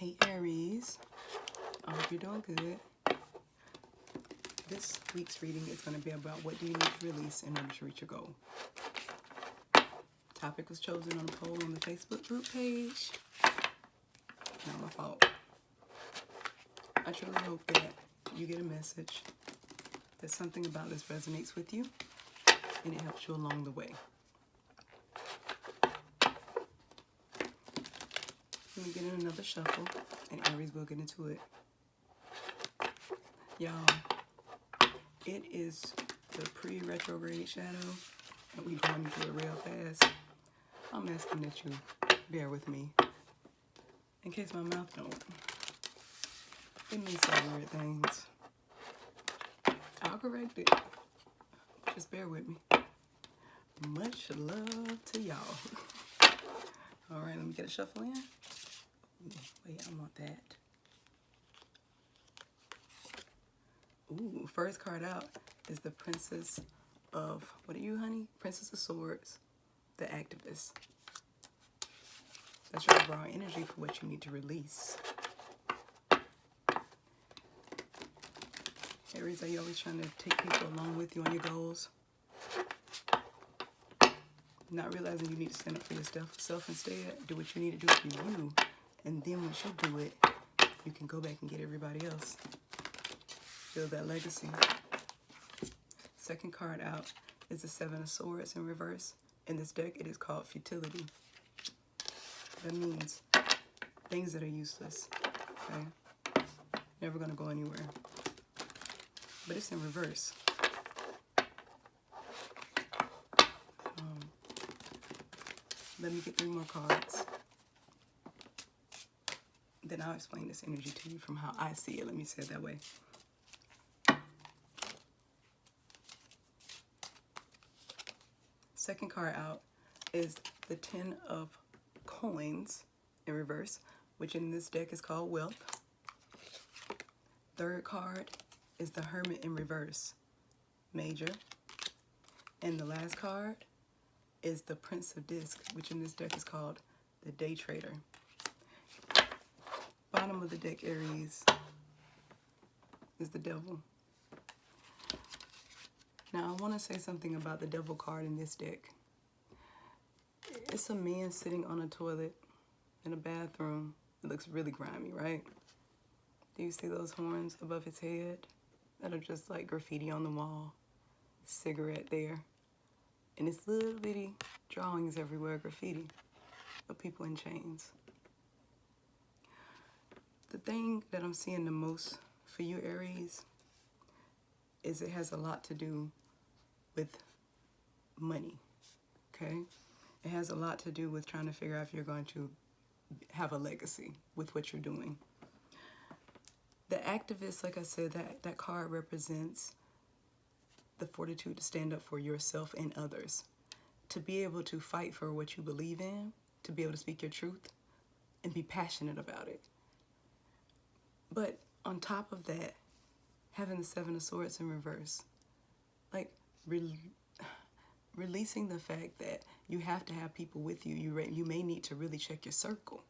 Hey Aries, I hope you're doing good. This week's reading is going to be about what do you need to release in order to reach your goal. Topic was chosen on a poll on the Facebook group page. Not my fault. I truly hope that you get a message, that something about this resonates with you, and it helps you along the way. Let me get in another shuffle, and Aries will get into it. Y'all, it is the pre-retrograde shadow, and we're going into it real fast. I'm asking that you bear with me, in case my mouth don't. It means some weird things. I'll correct it. Just bear with me. Much love to y'all. All right, let me get a shuffle in. Wait, I want that. Ooh, first card out is the Princess of, what are you, honey? Princess of Swords, the Activist. That's your overall energy for what you need to release. Aries, are you always trying to take people along with you on your goals? Not realizing you need to stand up for yourself instead. Do what you need to do for you. And then once you do it, you can go back and get everybody else. Build that legacy. Second card out is the Seven of Swords in reverse. In this deck, it is called Futility. That means things that are useless, okay? Never gonna go anywhere. But it's in reverse. Let me get 3 more cards. Then I'll explain this energy to you from how I see it. Let me say it that way. Second card out is the 10 of Coins in reverse, which in this deck is called Wealth. Third card is the Hermit in reverse, Major. And the last card is the Prince of Discs, which in this deck is called the Day Trader. Bottom of the deck, Aries, is the Devil. Now, I want to say something about the Devil card in this deck. It's a man sitting on a toilet in a bathroom. It looks really grimy, right? Do you see those horns above his head that are just like graffiti on the wall? Cigarette there. And it's little bitty drawings everywhere, graffiti of people in chains. The thing that I'm seeing the most for you, Aries, is it has a lot to do with money, okay? It has a lot to do with trying to figure out if you're going to have a legacy with what you're doing. The Activist, like I said, that card represents the fortitude to stand up for yourself and others, to be able to fight for what you believe in, to be able to speak your truth, and be passionate about it. But on top of that, having the Seven of Swords in reverse, like releasing the fact that you have to have people with you. You may need to really check your circle,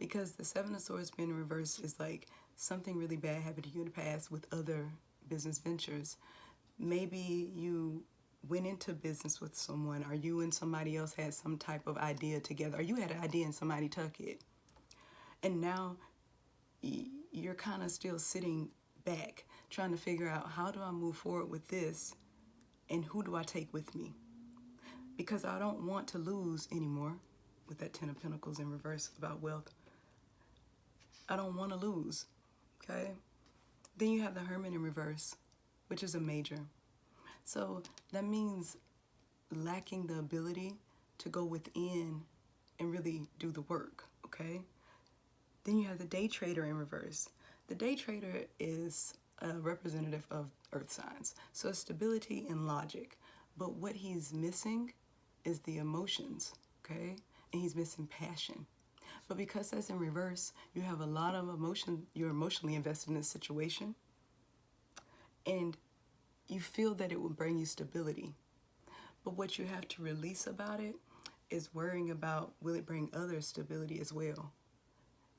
because the Seven of Swords being in reverse is like something really bad happened to you in the past with other business ventures. Maybe you went into business with someone, or you and somebody else had some type of idea together, or you had an idea and somebody took it. And now you're kind of still sitting back trying to figure out, how do I move forward with this, and who do I take with me? Because I don't want to lose anymore with that 10 of Pentacles in reverse about wealth. I don't want to lose, okay? Then you have the Hermit in reverse, which is a Major. So that means lacking the ability to go within and really do the work, okay? Then you have the Day Trader in reverse. The Day Trader is a representative of earth signs, so stability and logic. But what he's missing is the emotions, okay? And he's missing passion. But because that's in reverse, you have a lot of emotion. You're emotionally invested in this situation, and you feel that it will bring you stability. But what you have to release about it is worrying about, will it bring others stability as well?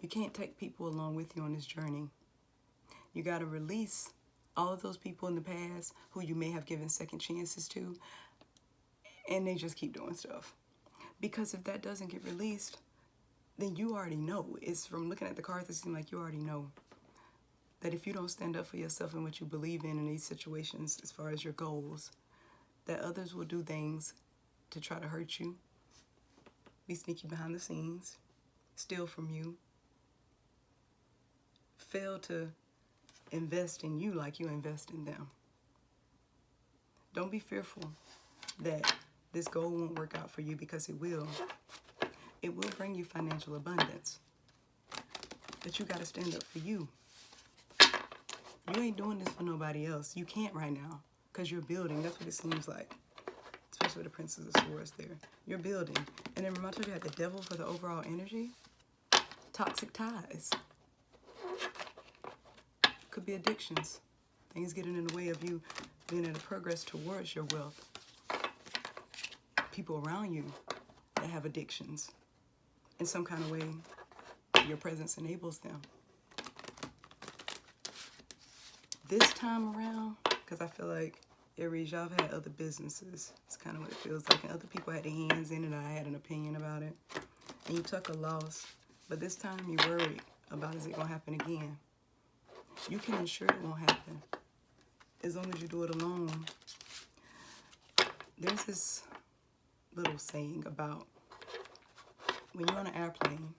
You can't take people along with you on this journey. You got to release all of those people in the past who you may have given second chances to, and they just keep doing stuff. Because if that doesn't get released, then you already know. It's from looking at the cards, it seems like you already know that if you don't stand up for yourself and what you believe in these situations as far as your goals, that others will do things to try to hurt you, be sneaky behind the scenes, steal from you, fail to invest in you like you invest in them. Don't be fearful that this goal won't work out for you, because it will. It will bring you financial abundance. But you got to stand up for you. You ain't doing this for nobody else. You can't right now, because you're building. That's what it seems like. Especially with the Princess of Swords there. You're building. And then remember, you had the Devil for the overall energy. Toxic ties. Could be addictions. Things getting in the way of you being able to progress towards your wealth. People around you that have addictions. In some kind of way, your presence enables them. This time around, because I feel like, Aries, y'all have had other businesses. It's kind of what it feels like. And other people had their hands in it. I had an opinion about it. And you took a loss. But this time you're worried about, is it going to happen again? You can ensure it won't happen. As long as you do it alone. There's this little saying about when you're on an airplane,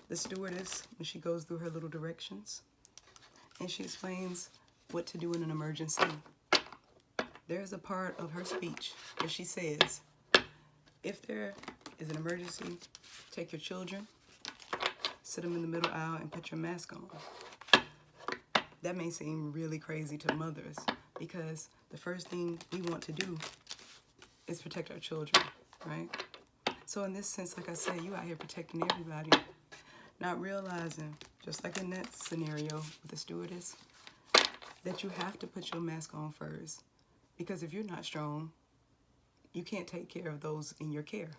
the stewardess, when she goes through her little directions, and she explains what to do in an emergency, there's a part of her speech where she says, if there is an emergency, take your children, sit them in the middle aisle, and put your mask on. That may seem really crazy to mothers, because the first thing we want to do is protect our children, right? So in this sense, like I said, you out here protecting everybody, not realizing, just like in that scenario with the stewardess, that you have to put your mask on first. Because if you're not strong, you can't take care of those in your care.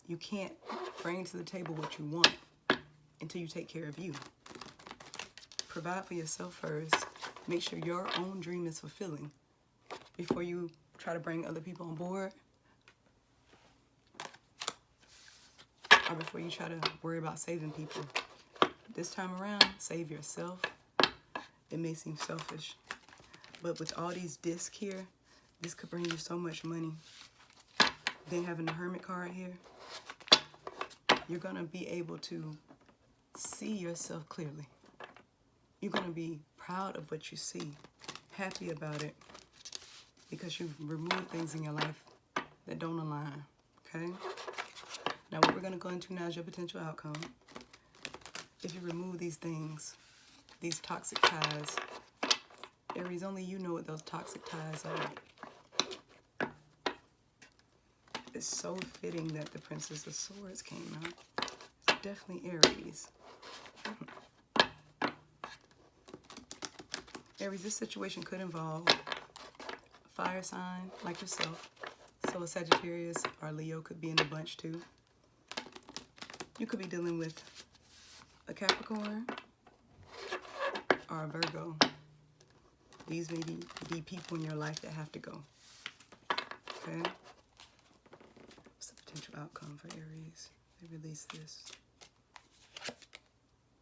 You can't bring to the table what you want until you take care of you. Provide for yourself first. Make sure your own dream is fulfilling before you try to bring other people on board, or before you try to worry about saving people. This time around, save yourself. It may seem selfish, but with all these discs here, this could bring you so much money. Then having the Hermit card here, you're going to be able to see yourself clearly. You're going to be proud of what you see, happy about it, because you've removed things in your life that don't align, okay? Now what we're going to go into now is your potential outcome. If you remove these things, these toxic ties, Aries, only you know what those toxic ties are. It's so fitting that the Princess of Swords came out. It's definitely Aries. Aries, this situation could involve a fire sign like yourself. So a Sagittarius or Leo could be in the bunch too. You could be dealing with a Capricorn or a Virgo. These may be people in your life that have to go. Okay? What's the potential outcome for Aries? They release this.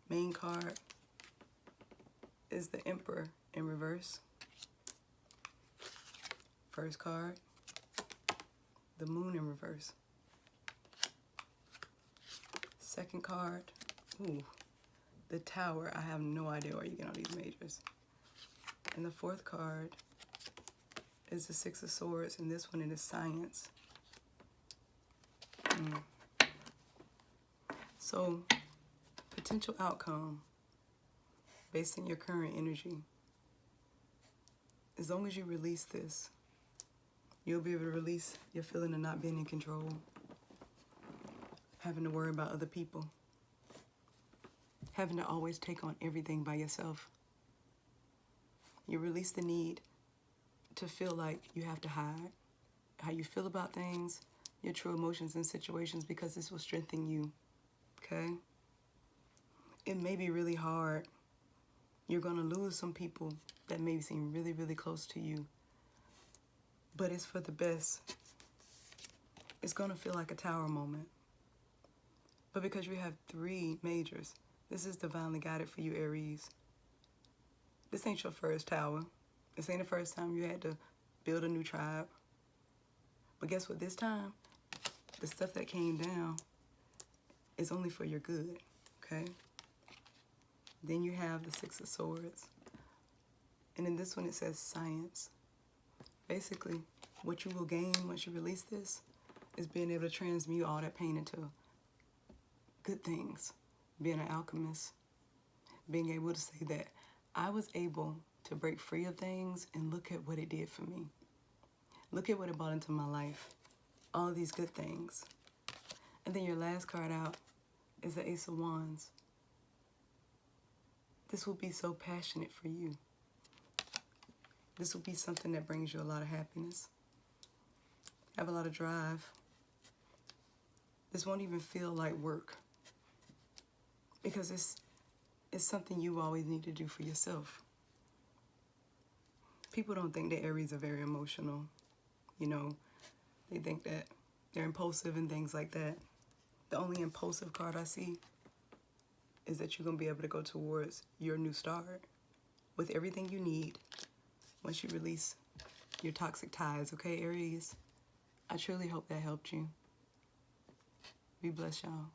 Main card is the Emperor in reverse. First card, the Moon in reverse. Second card, the Tower. I have no idea where you get all these majors. And the fourth card is the Six of Swords, and this one is Science. So, potential outcome based on your current energy. As long as you release this, you'll be able to release your feeling of not being in control, having to worry about other people, having to always take on everything by yourself. You release the need to feel like you have to hide how you feel about things, your true emotions and situations, because this will strengthen you, okay? it may be really hard. You're going to lose some people that may seem really, really close to you. But it's for the best. It's going to feel like a tower moment. But because you have 3 majors, this is divinely guided for you, Aries. This ain't your first tower. This ain't the first time you had to build a new tribe. But guess what? This time, the stuff that came down is only for your good, okay? Then you have the 6 of Swords. And in this one, it says science. Basically, what you will gain once you release this is being able to transmute all that pain into good things. Being an alchemist. Being able to say that I was able to break free of things and look at what it did for me. Look at what it brought into my life. All of these good things. And then your last card out is the Ace of Wands. This will be so passionate for you. This will be something that brings you a lot of happiness. Have a lot of drive. This won't even feel like work. Because it's something you always need to do for yourself. People don't think that Aries are very emotional. You know, they think that they're impulsive and things like that. The only impulsive card I see is that you're going to be able to go towards your new start with everything you need once you release your toxic ties, okay, Aries? I truly hope that helped you. Be blessed, y'all.